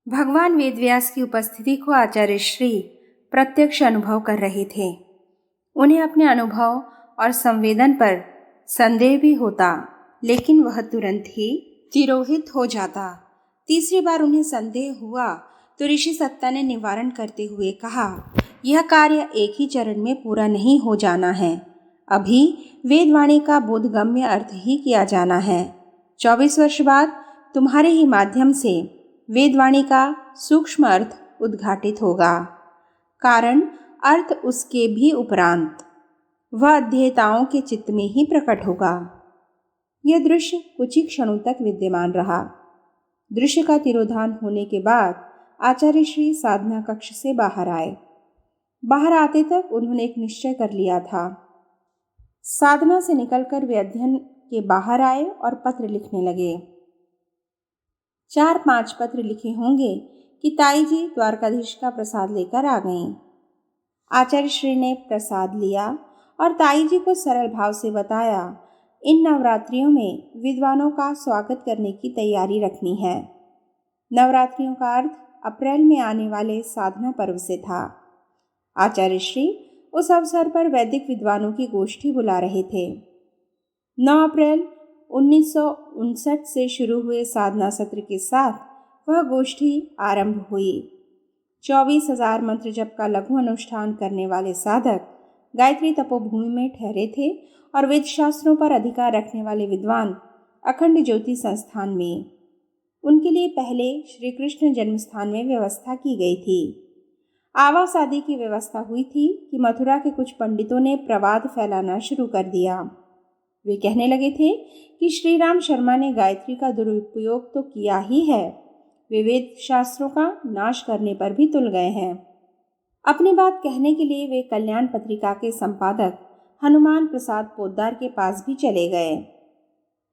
भगवान वेदव्यास की उपस्थिति को आचार्य श्री प्रत्यक्ष अनुभव कर रहे थे। उन्हें अपने अनुभव और संवेदन पर संदेह भी होता, लेकिन वह तुरंत ही तिरोहित हो जाता। तीसरी बार उन्हें संदेह हुआ तो ऋषि सत्ता ने निवारण करते हुए कहा, यह कार्य एक ही चरण में पूरा नहीं हो जाना है। अभी वेदवाणी का बोधगम्य अर्थ ही किया जाना है। 24 वर्ष बाद तुम्हारे ही माध्यम से वेदवाणी का सूक्ष्म अर्थ उद्घाटित होगा। कारण अर्थ उसके भी उपरांत वह अध्येताओं के चित्त में ही प्रकट होगा। यह दृश्य कुछ ही क्षणों तक विद्यमान रहा। दृश्य का तिरोधान होने के बाद आचार्य श्री साधना कक्ष से बाहर आए। बाहर आते तक उन्होंने एक निश्चय कर लिया था। साधना से निकलकर वे अध्ययन के बाहर आए और पत्र लिखने लगे। 4-5 पत्र लिखे होंगे कि ताई जी द्वारकाधीश का प्रसाद लेकर आ गईं। आचार्य श्री ने प्रसाद लिया और ताई जी को सरल भाव से बताया, इन नवरात्रियों में विद्वानों का स्वागत करने की तैयारी रखनी है। नवरात्रियों का अर्थ अप्रैल में आने वाले साधना पर्व से था। आचार्य श्री उस अवसर पर वैदिक विद्वानों की गोष्ठी बुला रहे थे। 9 अप्रैल 1959 से शुरू हुए साधना सत्र के साथ वह गोष्ठी आरंभ हुई। 24,000 मंत्र जप का लघु अनुष्ठान करने वाले साधक गायत्री तपोभूमि में ठहरे थे और वेद शास्त्रों पर अधिकार रखने वाले विद्वान अखंड ज्योति संस्थान में। उनके लिए पहले श्री कृष्ण जन्म स्थान में व्यवस्था की गई थी। आवास आदि की व्यवस्था हुई थी कि मथुरा के कुछ पंडितों ने प्रवाद फैलाना शुरू कर दिया। वे कहने लगे थे कि श्री राम शर्मा ने गायत्री का दुरुपयोग तो किया ही है, वे वेद शास्त्रों का नाश करने पर भी तुल गए हैं। अपनी बात कहने के लिए वे कल्याण पत्रिका के संपादक हनुमान प्रसाद पोद्दार के पास भी चले गए।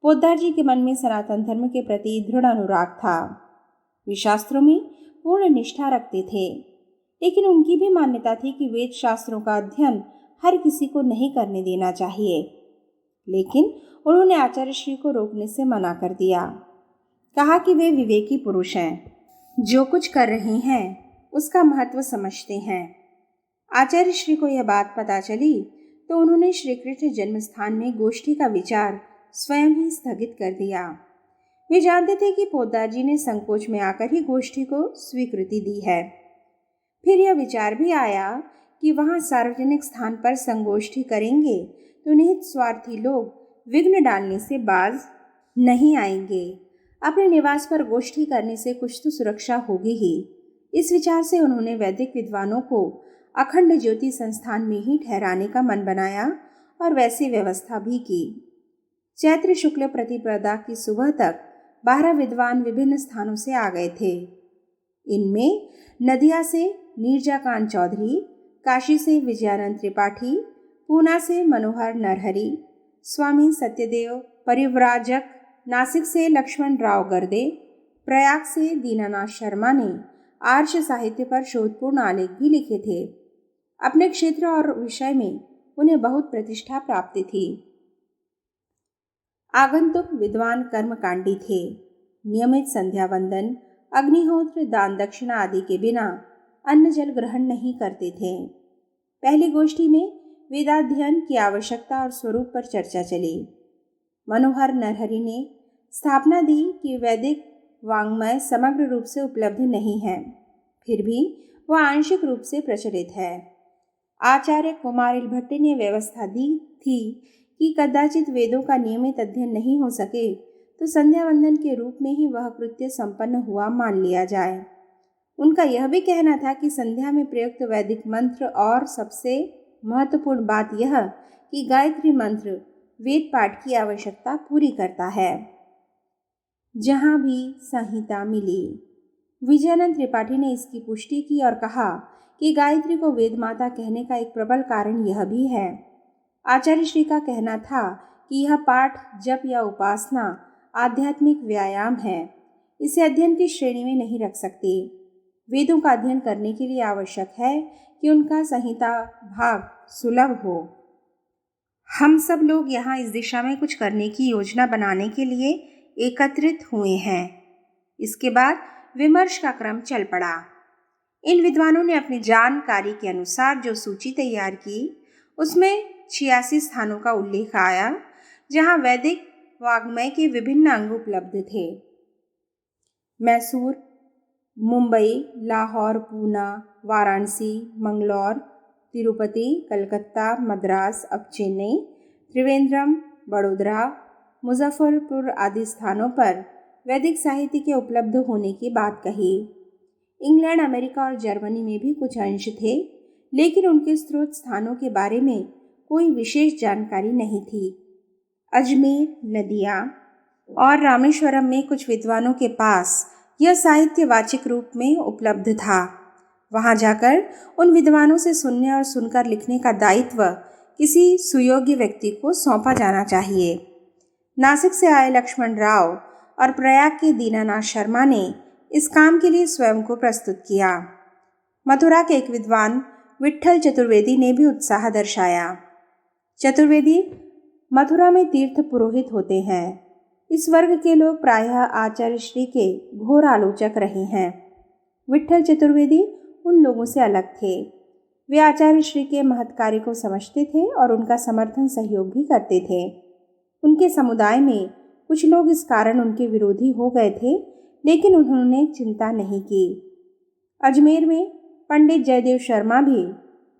पोद्दार जी के मन में सनातन धर्म के प्रति दृढ़ अनुराग था। वे शास्त्रों में पूर्ण निष्ठा रखते थे, लेकिन उनकी भी मान्यता थी कि वेद शास्त्रों का अध्ययन हर किसी को नहीं करने देना चाहिए। लेकिन उन्होंने आचार्य श्री को रोकने से मना कर दिया। कहा कि वे विवेकी पुरुष हैं, जो कुछ कर रहे हैं उसका महत्व समझते हैं। आचार्य श्री को यह बात पता चली तो उन्होंने श्री कृष्ण जन्म स्थान में गोष्ठी का विचार स्वयं ही स्थगित कर दिया। वे जानते थे कि पोद्दार जी ने संकोच में आकर ही गोष्ठी को स्वीकृति दी है। फिर यह विचार भी आया कि वहां सार्वजनिक स्थान पर संगोष्ठी करेंगे तो निहित स्वार्थी लोग विघ्न डालने से बाज नहीं आएंगे। अपने निवास पर गोष्ठी करने से कुछ तो सुरक्षा होगी ही। इस विचार से उन्होंने वैदिक विद्वानों को अखंड ज्योति संस्थान में ही ठहराने का मन बनाया और वैसी व्यवस्था भी की। चैत्र शुक्ल प्रतिपदा की सुबह तक 12 विद्वान विभिन्न स्थानों से आ गए थे। इनमें नदिया से नीरजाकांत चौधरी, काशी से विजयानंद त्रिपाठी, पूना से मनोहर नरहरि, स्वामी सत्यदेव परिव्राजक, नासिक से लक्ष्मण राव गर्दे, प्रयाग से दीनानाथ शर्मा ने आर्ष साहित्य पर शोधपूर्ण आलेख भी लिखे थे। अपने क्षेत्र और विषय में उन्हें बहुत प्रतिष्ठा प्राप्त थी। आगंतुक विद्वान कर्मकांडी थे। नियमित संध्या वंदन, अग्निहोत्र, दान दक्षिणा आदि के बिना अन्न जल ग्रहण नहीं करते थे। पहली गोष्ठी में वेदाध्ययन की आवश्यकता और स्वरूप पर चर्चा चली। मनोहर नरहरि ने स्थापना दी कि वैदिक वाङ्मय समग्र रूप से उपलब्ध नहीं है, फिर भी वह आंशिक रूप से प्रचलित है। आचार्य कुमारिल भट्ट ने व्यवस्था दी थी कि कदाचित वेदों का नियमित अध्ययन नहीं हो सके तो संध्या वंदन के रूप में ही वह कृत्य संपन्न हुआ मान लिया जाए। उनका यह भी कहना था कि संध्या में प्रयुक्त वैदिक मंत्र और सबसे महत्वपूर्ण बात यह कि गायत्री मंत्र वेद पाठ की आवश्यकता पूरी करता है। जहाँ भी संहिता मिली, विजयानंद त्रिपाठी ने इसकी पुष्टि की और कहा कि गायत्री को वेद माता कहने का एक प्रबल कारण यह भी है। आचार्य श्री का कहना था कि यह पाठ, जप या उपासना आध्यात्मिक व्यायाम है, इसे अध्ययन की श्रेणी में नहीं रख सकते। वेदों का अध्ययन करने के लिए आवश्यक है कि उनका संहिता भाग सुलभ हो। हम सब लोग यहाँ इस दिशा में कुछ करने की योजना बनाने के लिए एकत्रित हुए हैं। इसके बाद विमर्श का क्रम चल पड़ा। इन विद्वानों ने अपनी जानकारी के अनुसार जो सूची तैयार की उसमें 86 स्थानों का उल्लेख आया जहां वैदिक वाग्मय के विभिन्न अंग उपलब्ध थे। मैसूर, मुंबई, लाहौर, पूना, वाराणसी, मंगलौर, तिरुपति, कलकत्ता, मद्रास, अब चेन्नई, त्रिवेंद्रम, बड़ोदरा, मुजफ्फरपुर आदि स्थानों पर वैदिक साहित्य के उपलब्ध होने की बात कही। इंग्लैंड, अमेरिका और जर्मनी में भी कुछ अंश थे, लेकिन उनके स्रोत स्थानों के बारे में कोई विशेष जानकारी नहीं थी। अजमेर, नदिया और रामेश्वरम में कुछ विद्वानों के पास यह साहित्य वाचिक रूप में उपलब्ध था। वहां जाकर उन विद्वानों से सुनने और सुनकर लिखने का दायित्व किसी सुयोग्य व्यक्ति को सौंपा जाना चाहिए। नासिक से आए लक्ष्मण राव और प्रयाग के दीनानाथ शर्मा ने इस काम के लिए स्वयं को प्रस्तुत किया। मथुरा के एक विद्वान विट्ठल चतुर्वेदी ने भी उत्साह दर्शाया। चतुर्वेदी मथुरा में तीर्थ पुरोहित होते हैं। इस वर्ग के लोग प्रायः आचार्य श्री के घोर आलोचक रहे हैं। विट्ठल चतुर्वेदी उन लोगों से अलग थे। वे आचार्य श्री के महत् कार्य को समझते थे और उनका समर्थन सहयोग भी करते थे। उनके समुदाय में कुछ लोग इस कारण उनके विरोधी हो गए थे, लेकिन उन्होंने चिंता नहीं की। अजमेर में पंडित जयदेव शर्मा भी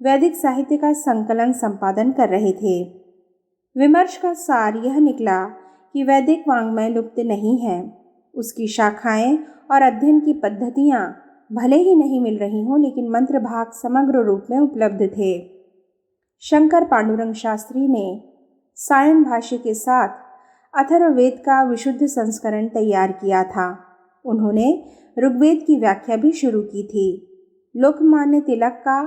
वैदिक साहित्य का संकलन संपादन कर रहे थे। विमर्श का सार यह निकला कि वैदिक वाङ्मय लुप्त नहीं है। उसकी शाखाएं और अध्ययन की पद्धतियां भले ही नहीं मिल रही हों, लेकिन मंत्र भाग समग्र रूप में उपलब्ध थे। शंकर पांडुरंग शास्त्री ने सायण भाष्य के साथ अथर्ववेद का विशुद्ध संस्करण तैयार किया था। उन्होंने ऋग्वेद की व्याख्या भी शुरू की थी। लोकमान्य तिलक का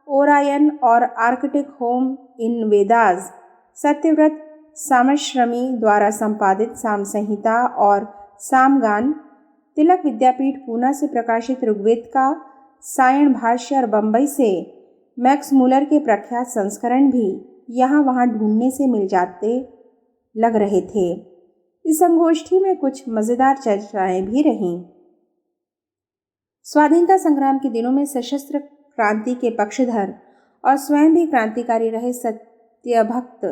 ओरायन और Arctic home in Vedas, Satyavrata Samashrami द्वारा संपादित साम संहिता और सामगान, तिलक विद्यापीठ पूना से प्रकाशित ऋग्वेद का सायण भाष्य और बम्बई से मैक्स मूलर के प्रख्यात संस्करण भी यहाँ वहाँ ढूंढने से मिल जाते लग रहे थे। इस संगोष्ठी में कुछ मज़ेदार चर्चाएं भी रहीं। स्वाधीनता संग्राम के दिनों में सशस्त्र क्रांति के पक्षधर और स्वयं भी क्रांतिकारी रहे सत्यभक्त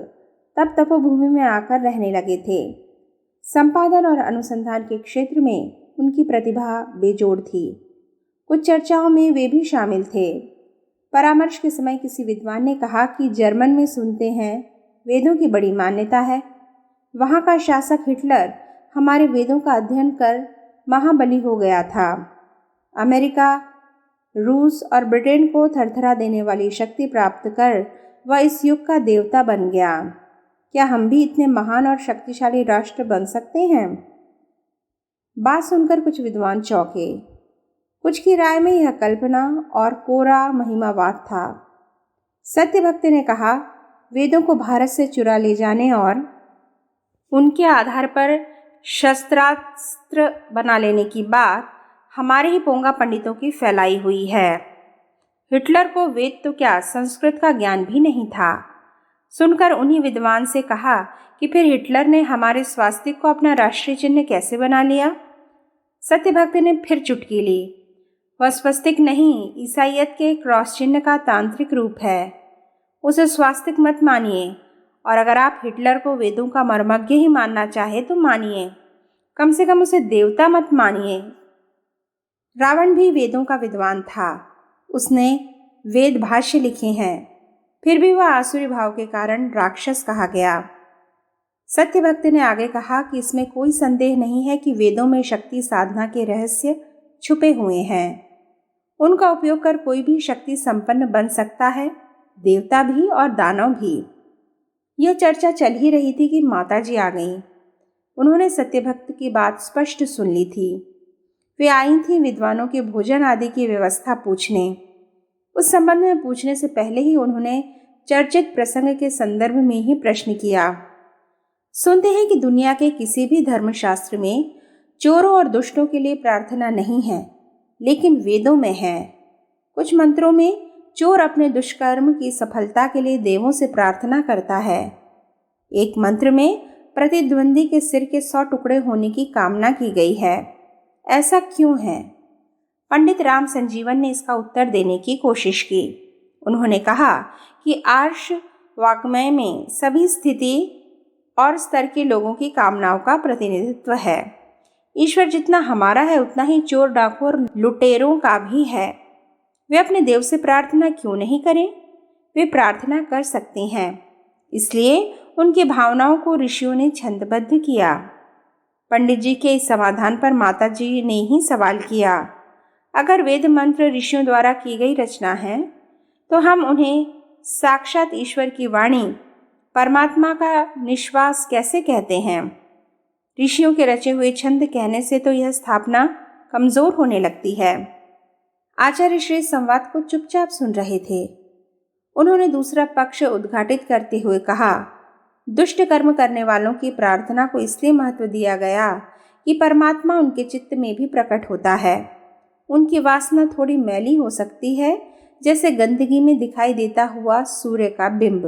तब तपोभूमि में आकर रहने लगे थे। संपादन और अनुसंधान के क्षेत्र में उनकी प्रतिभा बेजोड़ थी। कुछ चर्चाओं में वे भी शामिल थे। परामर्श के समय किसी विद्वान ने कहा कि जर्मन में सुनते हैं वेदों की बड़ी मान्यता है। वहाँ का शासक हिटलर हमारे वेदों का अध्ययन कर महाबली हो गया था। अमेरिका, रूस और ब्रिटेन को थरथरा देने वाली शक्ति प्राप्त कर वह इस युग का देवता बन गया। क्या हम भी इतने महान और शक्तिशाली राष्ट्र बन सकते हैं? बात सुनकर कुछ विद्वान चौंके। कुछ की राय में यह कल्पना और कोरा महिमावाद था। सत्यभक्त ने कहा, वेदों को भारत से चुरा ले जाने और उनके आधार पर शस्त्रास्त्र बना लेने की बात हमारे ही पोंगा पंडितों की फैलाई हुई है। हिटलर को वेद तो क्या संस्कृत का ज्ञान भी नहीं था। सुनकर उन्हीं विद्वान से कहा कि फिर हिटलर ने हमारे स्वास्तिक को अपना राष्ट्रीय चिन्ह कैसे बना लिया? सत्यभक्त ने फिर चुटकी ली। वह स्वस्तिक नहीं, ईसाइयत के क्रॉस चिन्ह का तांत्रिक रूप है। उसे स्वास्तिक मत मानिए, और अगर आप हिटलर को वेदों का मर्मज्ञ ही मानना चाहे तो मानिए, कम से कम उसे देवता मत मानिए। रावण भी वेदों का विद्वान था। उसने वेद भाष्य लिखे हैं, फिर भी वह आसुरी भाव के कारण राक्षस कहा गया। सत्यभक्त ने आगे कहा कि इसमें कोई संदेह नहीं है कि वेदों में शक्ति साधना के रहस्य छुपे हुए हैं। उनका उपयोग कर कोई भी शक्ति संपन्न बन सकता है, देवता भी और दानव भी। यह चर्चा चल ही रही थी कि माताजी आ गईं। उन्होंने सत्यभक्त की बात स्पष्ट सुन ली थी। वे आई थीं विद्वानों के भोजन आदि की व्यवस्था पूछने। उस संबंध में पूछने से पहले ही उन्होंने चर्चित प्रसंग के संदर्भ में ही प्रश्न किया। सुनते हैं कि दुनिया के किसी भी धर्मशास्त्र में चोरों और दुष्टों के लिए प्रार्थना नहीं है, लेकिन वेदों में है। कुछ मंत्रों में चोर अपने दुष्कर्म की सफलता के लिए देवों से प्रार्थना करता है। एक मंत्र में प्रतिद्वंदी के सिर के 100 टुकड़े होने की कामना की गई है। ऐसा क्यों है? पंडित राम संजीवन ने इसका उत्तर देने की कोशिश की। उन्होंने कहा कि आर्ष वाङ्मय में सभी स्थिति और स्तर के लोगों की कामनाओं का प्रतिनिधित्व है। ईश्वर जितना हमारा है उतना ही चोर, डाकू और लुटेरों का भी है। वे अपने देव से प्रार्थना क्यों नहीं करें? वे प्रार्थना कर सकते हैं। इसलिए उनकी भावनाओं को ऋषियों ने छंदबद्ध किया। पंडित जी के इस समाधान पर माता जी ने ही सवाल किया, अगर वेद मंत्र ऋषियों द्वारा की गई रचना है तो हम उन्हें साक्षात ईश्वर की वाणी, परमात्मा का निश्वास कैसे कहते हैं? ऋषियों के रचे हुए छंद कहने से तो यह स्थापना कमजोर होने लगती है। आचार्य श्री संवाद को चुपचाप सुन रहे थे। उन्होंने दूसरा पक्ष उद्घाटित करते हुए कहा, दुष्ट कर्म करने वालों की प्रार्थना को इसलिए महत्व दिया गया कि परमात्मा उनके चित्त में भी प्रकट होता है। उनकी वासना थोड़ी मैली हो सकती है, जैसे गंदगी में दिखाई देता हुआ सूर्य का बिंब।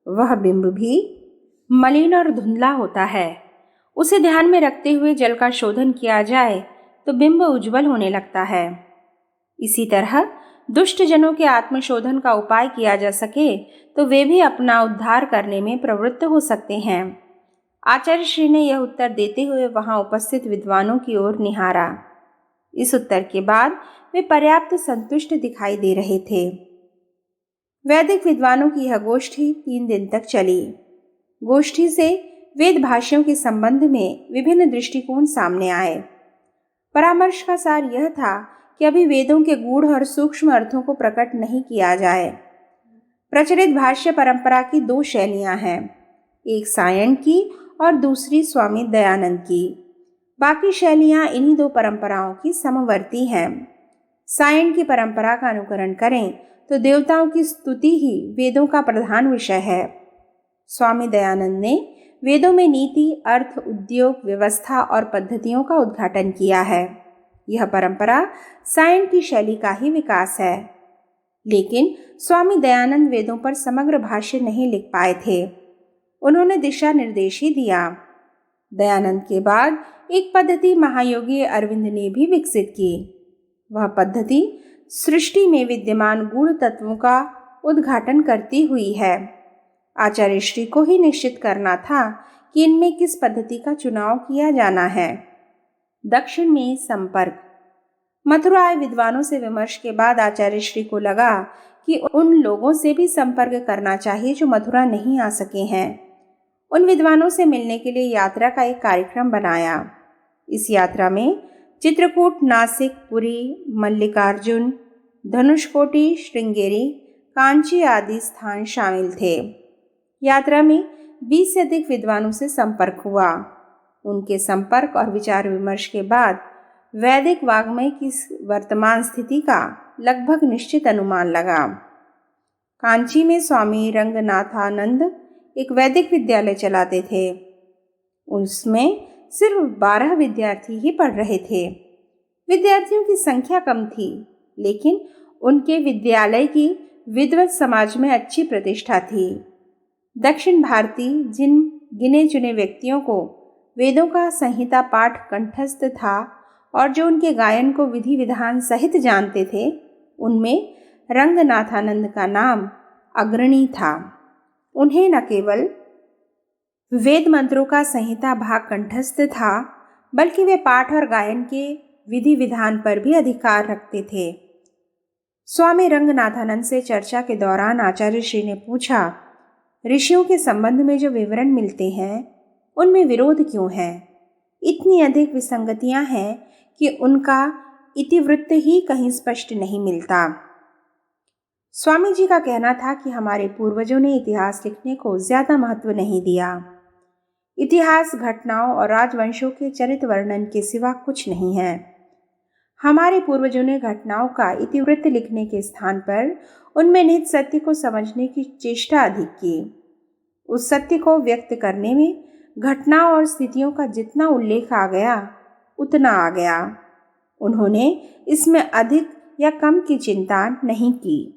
वह बिंब भी मलिन और धुंधला होता है। उसे ध्यान में रखते हुए जल का शोधन किया जाए तो बिंब उज्जवल होने लगता है। इसी तरह दुष्ट जनों के आत्मशोधन का उपाय किया जा सके तो वे भी अपना उद्धार करने में प्रवृत्त हो सकते हैं। आचार्य श्री ने यह उत्तर देते हुए वहां उपस्थित विद्वानों की ओर निहारा। इस उत्तर के बाद वे पर्याप्त संतुष्ट दिखाई दे रहे थे। वैदिक विद्वानों की यह गोष्ठी 3 दिन तक चली। गोष्ठी से वेद भाष्यों के संबंध में विभिन्न दृष्टिकोण सामने आए। परामर्श का सार यह था कि अभी वेदों के गूढ़ और सूक्ष्म अर्थों को प्रकट नहीं किया जाए। प्रचलित भाष्य परंपरा की 2 शैलियां हैं, एक सायण की और दूसरी स्वामी दयानंद की। बाकी शैलियां इन्हीं 2 परंपराओं की समवर्ती हैं। सायण की परंपरा का अनुकरण करें तो देवताओं की स्तुति ही वेदों का प्रधान विषय है। स्वामी दयानंद ने वेदों में नीति, अर्थ, उद्योग, व्यवस्था और पद्धतियों का उद्घाटन किया है। यह परंपरा सायण की शैली का ही विकास है। लेकिन स्वामी दयानंद वेदों पर समग्र भाष्य नहीं लिख पाए थे। उन्होंने दिशा निर्देश ही दिया। दयानंद के बाद एक पद्धति महायोगी अरविंद ने भी विकसित की। वह पद्धति सृष्टि में विद्यमान गूढ़ तत्वों का उद्घाटन करती हुई है। आचार्य श्री को ही निश्चित करना था कि इनमें किस पद्धति का चुनाव किया जाना है। दक्षिण में संपर्क। मथुरा आए विद्वानों से विमर्श के बाद आचार्य श्री को लगा कि उन लोगों से भी संपर्क करना चाहिए जो मथुरा नहीं आ सके हैं। उन विद्वानों से मिलने के लिए यात्रा का एक कार्यक्रम बनाया। इस यात्रा में चित्रकूट, नासिक, पुरी, मल्लिकार्जुन, धनुषकोटि, श्रृंगेरी, कांची आदि स्थान शामिल थे। यात्रा में 20 से अधिक विद्वानों से संपर्क हुआ। उनके संपर्क और विचार विमर्श के बाद वैदिक वाङ्मय की वर्तमान स्थिति का लगभग निश्चित अनुमान लगा। कांची में स्वामी रंगनाथानंद एक वैदिक विद्यालय चलाते थे। उसमें सिर्फ 12 विद्यार्थी ही पढ़ रहे थे। विद्यार्थियों की संख्या कम थी, लेकिन उनके विद्यालय की विद्वत समाज में अच्छी प्रतिष्ठा थी। दक्षिण भारतीय जिन गिने चुने व्यक्तियों को वेदों का संहिता पाठ कंठस्थ था और जो उनके गायन को विधि विधान सहित जानते थे, उनमें रंगनाथानंद का नाम अग्रणी था। उन्हें न केवल वेद मंत्रों का संहिता भाग कंठस्थ था, बल्कि वे पाठ और गायन के विधि विधान पर भी अधिकार रखते थे। स्वामी रंगनाथानंद से चर्चा के दौरान आचार्य श्री ने पूछा, ऋषियों के संबंध में जो विवरण मिलते हैं उनमें विरोध क्यों है? इतनी अधिक विसंगतियां हैं कि उनका इतिवृत्त ही कहीं स्पष्ट नहीं मिलता। स्वामी जी का कहना था कि हमारे पूर्वजों ने इतिहास लिखने को ज्यादा महत्व नहीं दिया। इतिहास घटनाओं और राजवंशों के चरित्र वर्णन के सिवा कुछ नहीं है। हमारे पूर्वजों ने घटनाओं का इतिवृत्त लिखने के स्थान पर उनमें निहित सत्य को समझने की चेष्टा अधिक की। उस सत्य को व्यक्त करने में घटनाओं और स्थितियों का जितना उल्लेख आ गया उतना आ गया। उन्होंने इसमें अधिक या कम की चिंता नहीं की।